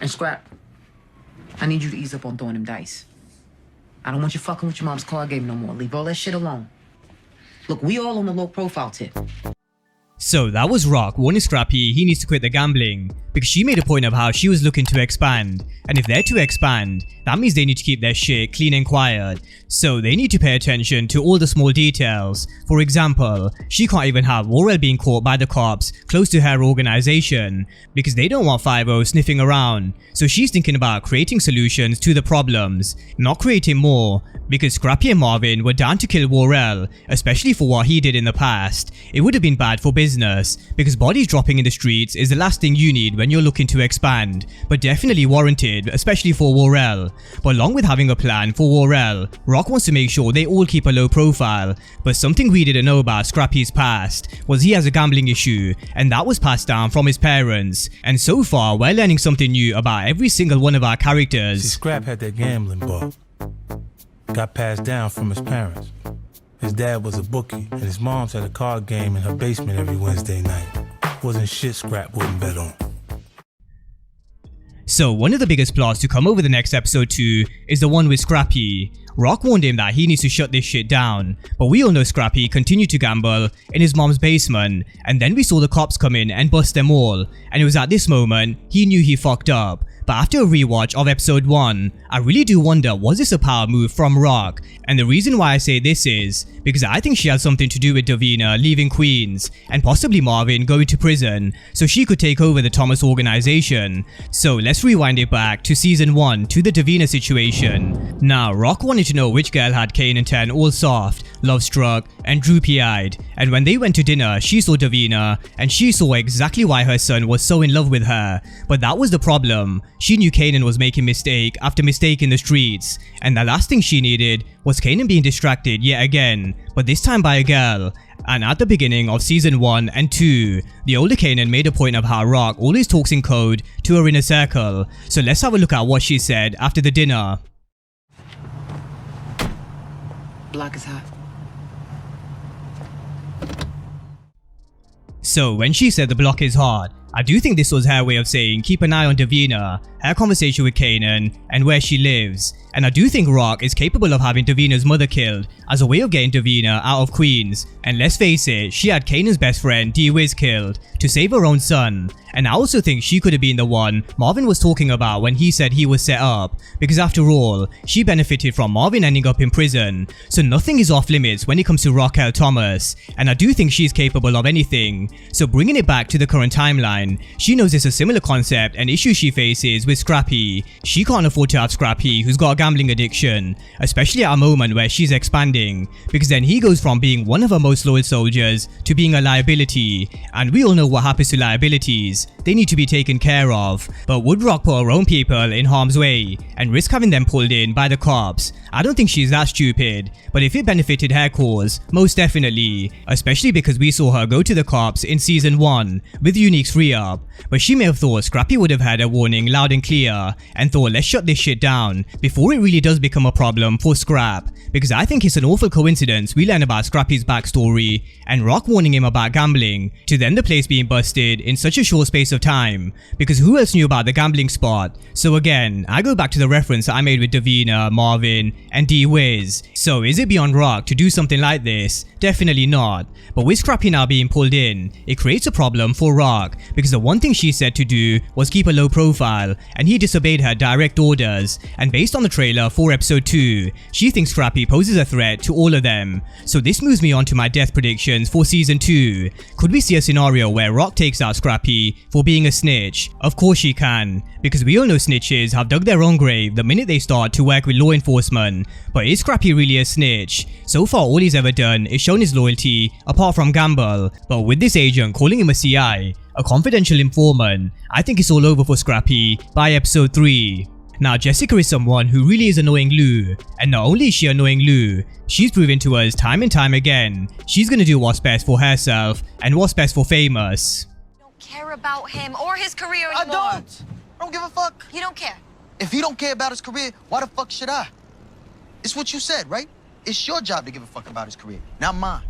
And Scrap, I need you to ease up on throwing them dice. I don't want you fucking with your mom's card game no more. Leave all that shit alone. Look, we all on the low profile tip. So that was Rock warning Scrappy he needs to quit the gambling because she made a point of how she was looking to expand, and if they're to expand, that means they need to keep their shit clean and quiet, so they need to pay attention to all the small details. For example, she can't even have Worrell being caught by the cops close to her organization because they don't want 5-0 sniffing around, so she's thinking about creating solutions to the problems, not creating more, because Scrappy and Marvin were down to kill Worrell, especially for what he did in the past. It would have been bad for business, because bodies dropping in the streets is the last thing you need when you're looking to expand, but definitely warranted, especially for Worrell. But along with having a plan for Worrell, Rock wants to make sure they all keep a low profile, but something we didn't know about Scrappy's past was he has a gambling issue, and that was passed down from his parents, and so far we're learning something new about every single one of our characters. See, Scrap had that gambling bug. Got passed down from his parents. His dad was a bookie, and his mom's had a card game in her basement every Wednesday night. Wasn't shit Scrap wouldn't bet on. So one of the biggest plots to come over the next episode 2 is the one with Scrappy. Rock warned him that he needs to shut this shit down, but we all know Scrappy continued to gamble in his mom's basement, and then we saw the cops come in and bust them all, and it was at this moment he knew he fucked up. But after a rewatch of episode 1, I really do wonder, was this a power move from Rock? And the reason why I say this is because I think she had something to do with Davina leaving Queens and possibly Marvin going to prison so she could take over the Thomas organization. So let's rewind it back to season 1 to the Davina situation. Now Rock wanted to know which girl had Kanan 10 all soft, love-struck and droopy-eyed, and when they went to dinner she saw Davina and she saw exactly why her son was so in love with her. But that was the problem. She knew Kanan was making mistake after mistake in the streets, and the last thing she needed was Kanan being distracted yet again, but this time by a girl. And at the beginning of season 1 and 2, the older Kanan made a point of how Rock always talks in code to her inner circle, so let's have a look at what she said after the dinner. Block is hot. So when she said the block is hot, I do think this was her way of saying keep an eye on Davina, her conversation with Kanan, and where she lives. And I do think Rock is capable of having Davina's mother killed as a way of getting Davina out of Queens. And let's face it, she had Kanan's best friend D-Wiz killed to save her own son. And I also think she could have been the one Marvin was talking about when he said he was set up, because after all, she benefited from Marvin ending up in prison. So nothing is off limits when it comes to Raquel Thomas, and I do think she's capable of anything. So bringing it back to the current timeline, she knows it's a similar concept and issue she faces with Scrappy. She can't afford to have Scrappy who's got a gambling addiction, especially at a moment where she's expanding, because then he goes from being one of her most loyal soldiers to being a liability, and we all know what happens to liabilities. They need to be taken care of. But would Rock put her own people in harm's way and risk having them pulled in by the cops? I don't think she's that stupid, but if it benefited her cause, most definitely, especially because we saw her go to the cops in season 1 with Unique's re-up. But she may have thought Scrappy would have heard her warning loud and clear and thought let's shut this shit down before it really does become a problem for Scrap, because I think it's an awful coincidence we learn about Scrappy's backstory and Rock warning him about gambling to then the place being busted in such a short space of time, because who else knew about the gambling spot? So again, I go back to the reference that I made with Davina, Marvin and D-Wiz. So is it beyond Rock to do something like this? Definitely not. But with Scrappy now being pulled in, it creates a problem for Rock, because the one thing she said to do was keep a low profile and he disobeyed her direct orders, and based on the trailer for episode 2, she thinks Scrappy poses a threat to all of them. So this moves me on to my death predictions for season 2. Could we see a scenario where Rock takes out Scrappy for being a snitch? Of course she can, because we all know snitches have dug their own grave the minute they start to work with law enforcement. But is Scrappy really a snitch? So far all he's ever done is shown his loyalty apart from gamble, but with this agent calling him a CI, a confidential informant, I think it's all over for Scrappy by episode 3. Now Jessica is someone who really is annoying Lou, and not only is she annoying Lou, she's proven to us time and time again she's gonna do what's best for herself and what's best for Famous. I don't care about him or his career anymore. I don't give a fuck. You don't care? If he don't care about his career, why the fuck should I? It's what you said, right? It's your job to give a fuck about his career, not mine.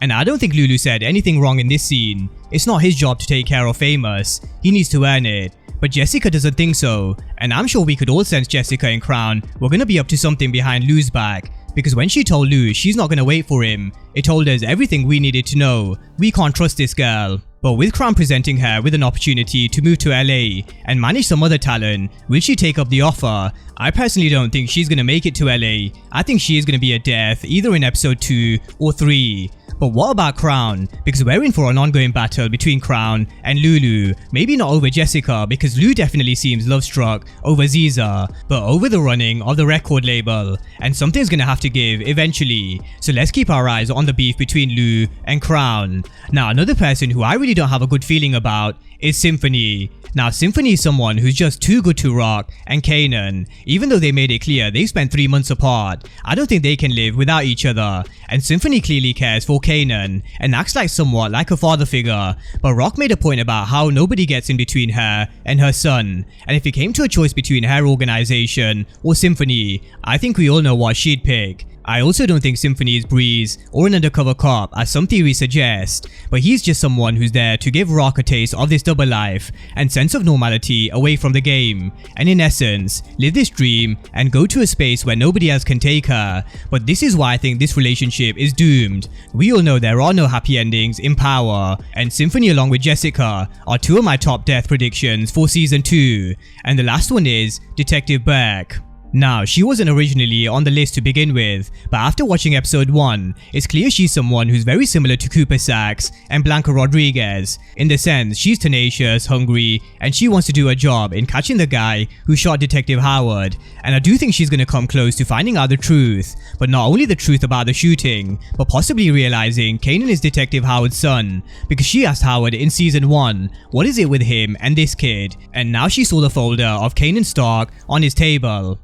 And I don't think Lulu said anything wrong in this scene. It's not his job to take care of Famous, he needs to earn it. but Jessica doesn't think so, and I'm sure we could all sense Jessica and Crown were gonna be up to something behind Lou's back, because when she told Lou she's not gonna wait for him, it told us everything we needed to know. We can't trust this girl. But with Crown presenting her with an opportunity to move to LA and manage some other talent, will she take up the offer? I personally don't think she's gonna make it to LA. I think she is gonna be a death either in episode 2 or 3. But what about Crown? Because we're in for an ongoing battle between Crown and Lulu. Maybe not over Jessica, because Lou definitely seems love-struck over Ziza, but over the running of the record label. And something's gonna have to give eventually. So let's keep our eyes on the beef between Lou and Crown. Now, another person who I really don't have a good feeling about is Symphony. Now, Symphony is someone who's just too good to Rock and Kanan. Even though they made it clear they spent 3 months apart, I don't think they can live without each other. And Symphony clearly cares for Kanan and acts like somewhat like a father figure. But Rock made a point about how nobody gets in between her and her son. And if it came to a choice between her organization or Symphony, I think we all know what she'd pick. I also don't think Symphony is Breeze or an undercover cop as some theories suggest, but he's just someone who's there to give Rock a taste of this double life and sense of normality away from the game, and in essence, live this dream and go to a space where nobody else can take her. But this is why I think this relationship is doomed. We all know there are no happy endings in Power, and Symphony along with Jessica are 2 of my top death predictions for season 2, and the last one is Detective Burke. Now, she wasn't originally on the list to begin with, but after watching episode 1, it's clear she's someone who's very similar to Cooper Saxe and Blanca Rodriguez, in the sense she's tenacious, hungry, and she wants to do a job in catching the guy who shot Detective Howard, and I do think she's gonna come close to finding out the truth, but not only the truth about the shooting, but possibly realizing Kanan is Detective Howard's son, because she asked Howard in season 1, what is it with him and this kid, and now she saw the folder of Kanan's stock on his table.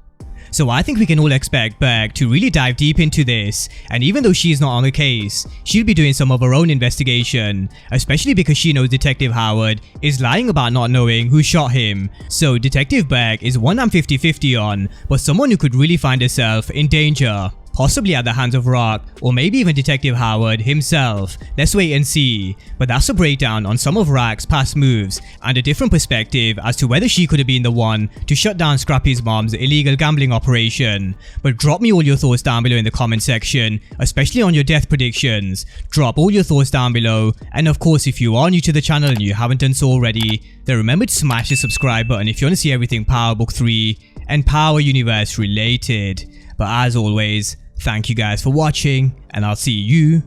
So I think we can all expect Burke to really dive deep into this, and even though she's not on the case, she'll be doing some of her own investigation, especially because she knows Detective Howard is lying about not knowing who shot him. So Detective Burke is one I'm 50-50 on, but someone who could really find herself in danger. Possibly at the hands of Rock, or maybe even Detective Howard himself. Let's wait and see. But that's a breakdown on some of Rock's past moves, and a different perspective as to whether she could have been the one to shut down Scrappy's mom's illegal gambling operation. But drop me all your thoughts down below in the comment section, especially on your death predictions. Drop all your thoughts down below, and of course if you are new to the channel and you haven't done so already, then remember to smash the subscribe button if you want to see everything Power Book 3 and Power Universe related. But as always, thank you guys for watching, and I'll see you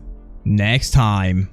next time.